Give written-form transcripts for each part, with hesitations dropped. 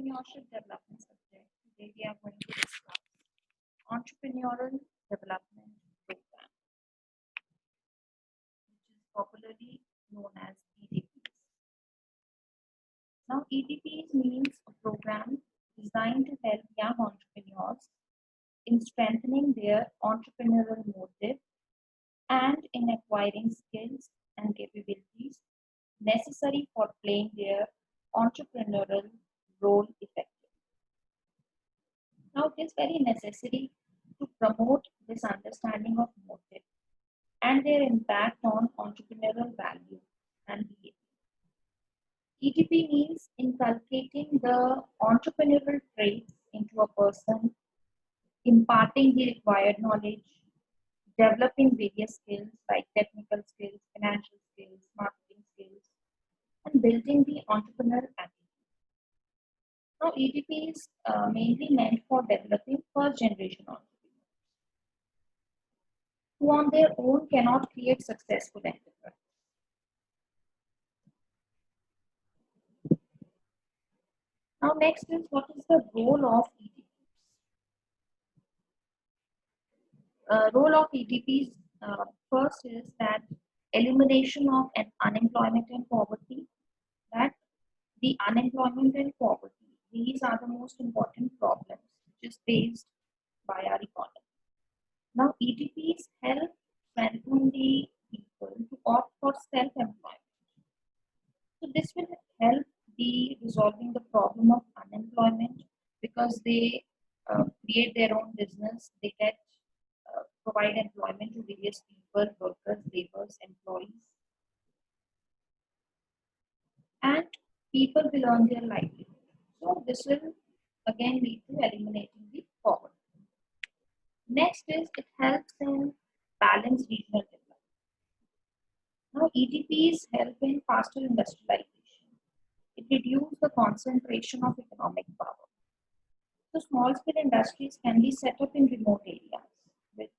entrepreneurship development subject. Today we are going to discuss entrepreneurial development program, which is popularly known as EDPs. Now, EDPs means a program designed to help young entrepreneurs in strengthening their entrepreneurial motive and in acquiring skills and capabilities necessary for playing their entrepreneurial role effectively. Now, it is very necessary to promote this understanding of motive and their impact on entrepreneurial value and behavior. EDP means inculcating the entrepreneurial traits into a person, imparting the required knowledge, developing various skills like technical skills, financial skills, marketing skills, and building the entrepreneurial attitude. Now, EDP is mainly meant for developing first generation entrepreneurs who on their own cannot create successful enterprise. Now, next is what is the role of EDPs? Role of EDPs first is that elimination of unemployment and poverty. That the unemployment and poverty, these are the most important problems which is faced by our economy. Now, EDPs help strengthen the people to opt for self-employment. So this will help the resolving the problem of unemployment because they create their own business. They get provide employment to various people, workers, laborers, employees, and people will earn their livelihood. So this will again lead to eliminating the poverty. Next is it helps in balanced regional development. Now EDPs help in faster industrialization. It reduces the concentration of economic power. So small scale industries can be set up in remote areas with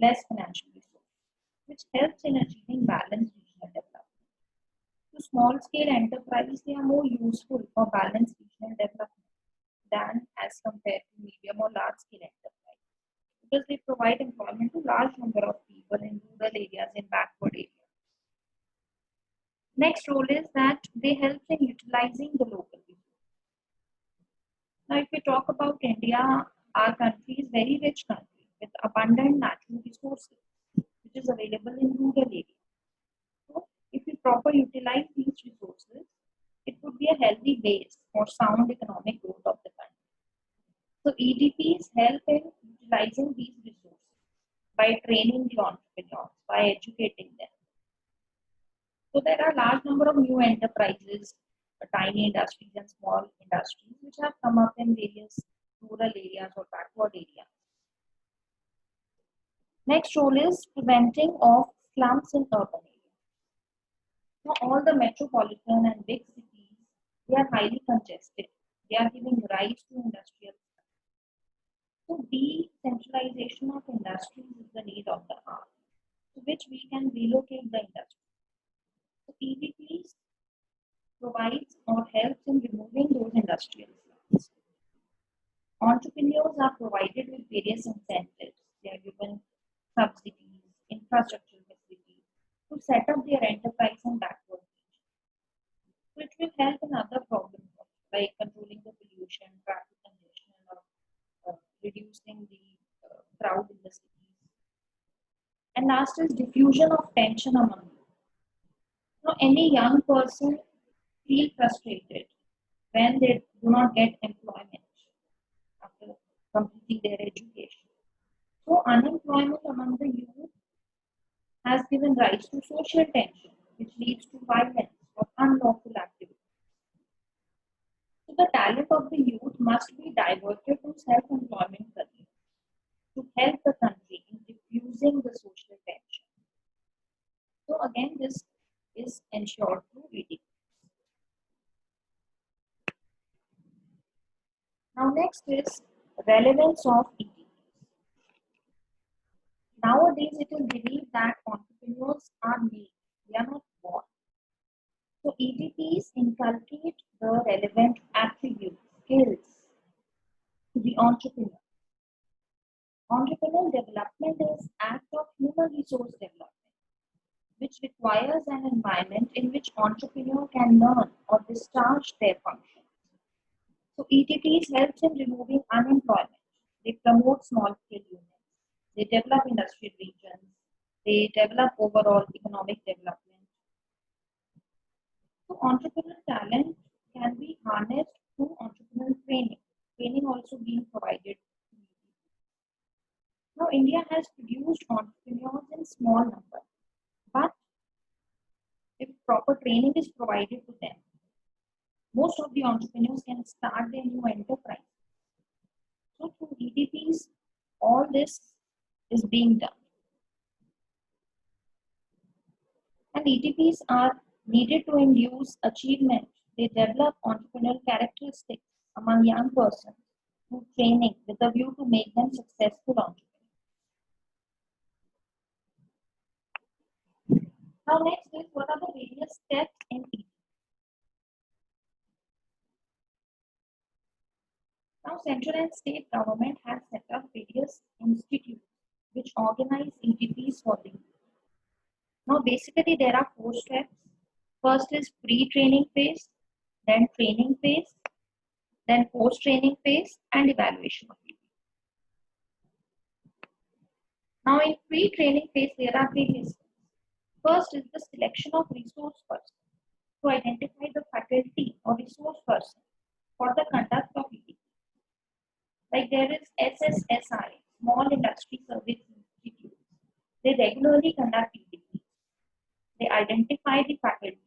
less financial resources, which helps in achieving balanced regional development. So small scale enterprises, they are more useful for balanced regional development than as compared to medium or large scale enterprises because they provide employment to large number of people in rural areas and backward areas. Next role is that they help in utilizing the local resources. Now, if we talk about India, our country is very rich country with abundant natural resources, which is available in rural areas. So, if we properly utilize these resources, it would be a healthy base for sound economic growth of the country. So, EDPs help in utilizing these resources by training the entrepreneurs, by educating them. So there are large number of new enterprises, tiny industries and small industries which have come up in various rural areas or backward areas. Next role is preventing of slums in urban areas. Now all the metropolitan and big cities, they are highly congested. They are giving rise to industrial. So decentralization of industries is the need of the hour, to which we can relocate the industry. So EDPs provides or helps in removing those industrial slums. Entrepreneurs are provided with various incentives. They are given subsidies, infrastructure facilities to set up their enterprise in backward regions. So it will help in other problems like controlling the pollution, traffic congestion, or reducing the crowd in the cities. And last is diffusion of tension among youth. Now, any young person feel frustrated when they do not get employment after completing their education. So unemployment among the youth has given rise to social tension, which leads to violence or unlawful activity. So the talent of the youth must be diverted to self-employment careers to help the country in diffusing the social tension. So again, this is ensured through EDP. Now next is relevance of EDP. Nowadays, it is believed that entrepreneurs are made, they are not born. So EDPs inculcate the relevant attributes skills to the entrepreneur. Entrepreneurial development is act of human resource development, which requires an environment in which entrepreneur can learn or discharge their functions. So ETPs helps in removing unemployment. They promote small scale units. They develop industrial regions. They develop overall economic development. So entrepreneurial talent can be harnessed through entrepreneurial training. Training also being provided. Now India has produced entrepreneurs in small numbers, but if proper training is provided to them, most of the entrepreneurs can start their new enterprise. So through EDPs, all this is being done. And EDPs are needed to induce achievement. They develop entrepreneurial characteristics among young persons through training with a view to make them successful entrepreneurs. Now next is what are the various steps in EDP? Now central and state government has set up various institutes which organize EDPs for the youth. Now basically there are four steps. First is pre-training phase, then training phase, then post-training phase, and evaluation of EDP. Now in pre-training phase, there are various steps. First is the selection of resource person to identify the faculty or resource person for the conduct of EDP. Like there is SSSI, Small Industry Service Institute. They regularly conduct EDP. They identify the faculty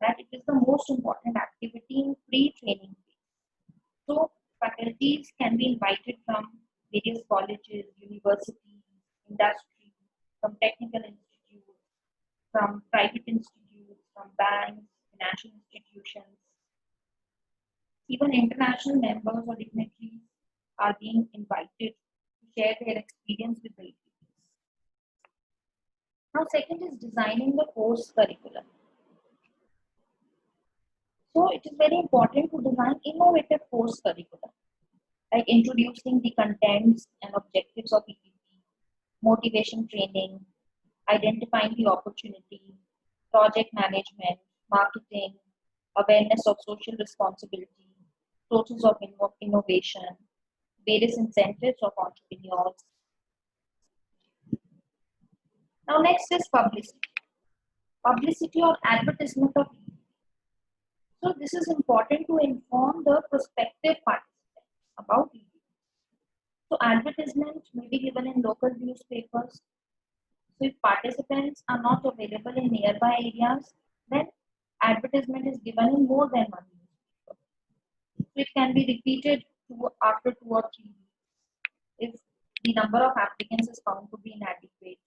that it is the most important activity in pre-training phase. So faculties can be invited from various colleges, universities, industry, from technical institutes, from private institutes, from banks, financial institutions. Even international members or dignitaries are being invited to share their experience with the EDPs. Now, second is designing the course curriculum. So, it is very important to design innovative course curriculum, like introducing the contents and objectives of EDP, motivation training, identifying the opportunity, project management, marketing, awareness of social responsibility, sources of innovation, various incentives of entrepreneurs. Now next is publicity. Publicity or advertisement of EDP. So this is important to inform the prospective participants about EDP. So advertisement may be given in local newspapers. So if participants are not available in nearby areas, then advertisement is given in more than one newspaper. So it can be repeated after 2 or 3 weeks if the number of applicants is found to be inadequate.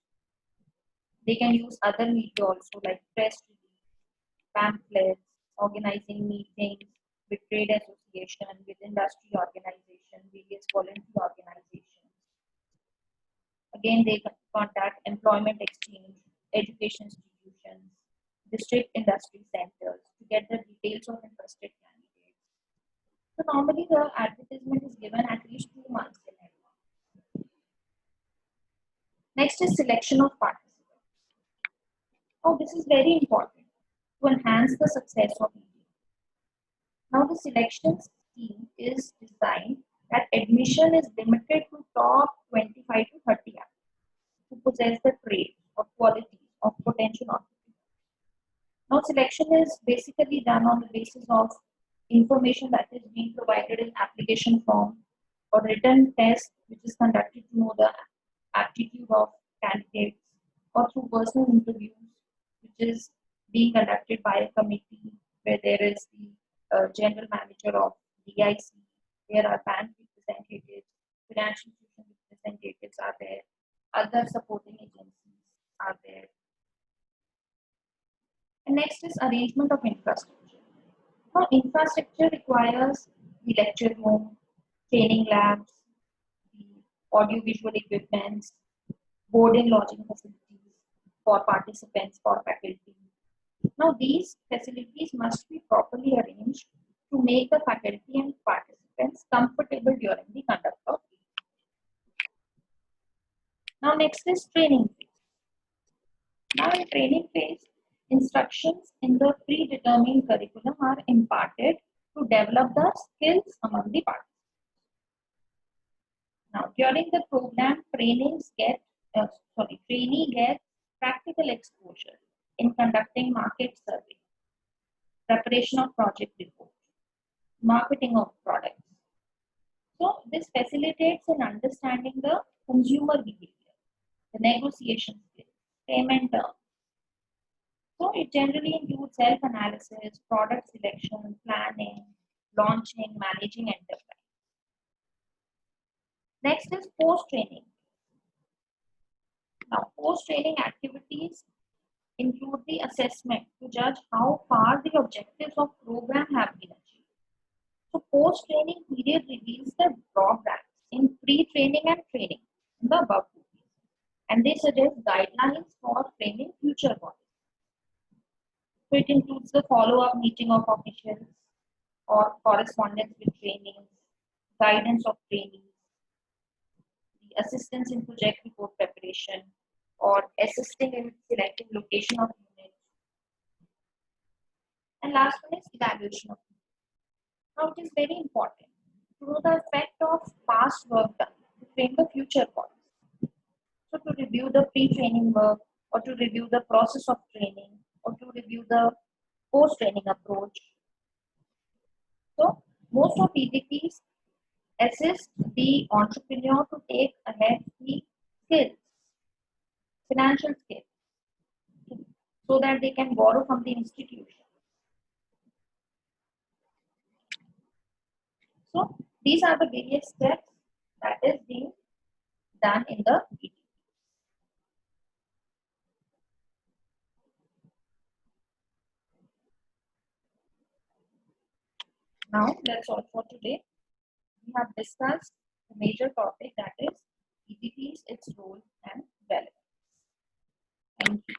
They can use other media also like press release, pamphlets, organizing meetings with trade association, with industry organization, various voluntary organizations. Again, they contact employment exchange, education institutions, district industry centers to get the details of interested candidates. So normally the advertisement is given at least 2 months in advance. Next is selection of participants. Oh, this is very important to enhance the success of EDP. Now the selection scheme is designed that admission is limited to top 25 to 30 applicants who possess the traits or qualities of potential entrepreneurs. Now selection is basically done on the basis of information that is being provided in application form or written test which is conducted to know the aptitude of candidates or through personal interviews which is being conducted by a committee where there is the general manager of DIC, there are bank representatives, financial institution representatives are there, other supporting agencies are there. And next is arrangement of infrastructure. Now, infrastructure requires the lecture room, training labs, the audiovisual equipments, board and lodging facilities for participants, for faculty. Now, these facilities must be properly arranged to make the faculty and participants comfortable during the conduct of EDP. Now next is training phase. Now in training phase, instructions in the predetermined curriculum are imparted to develop the skills among the participants. Now during the program, trainee gets practical exposure in conducting market survey, preparation of project report, marketing of products. So this facilitates in understanding the consumer behavior, the negotiation skills, payment terms. So it generally includes self-analysis, product selection, planning, launching, managing enterprise. Next is post-training. Now post-training activities include the assessment to judge how far the objectives of program have been achieved. So post-training period reveals the drawbacks in pre-training and training in the above two phases, and they suggest guidelines for framing future policies. So it includes the follow-up meeting of officials or correspondence with trainees, guidance of trainees, the assistance in project report preparation, or assisting in selecting location of units. And last one is evaluation of units. Now it is very important to know the effect of past work done to frame the future policy. So to review the pre-training work, or to review the process of training, or to review the post-training approach. So most of EDPs assist the entrepreneur to take ahead the skills, financial skills, so that they can borrow from the institution. So these are the various steps that is being done in the EDP. Now that's all for today. We have discussed the major topic, that is EDPs, its role and relevance. Thank you.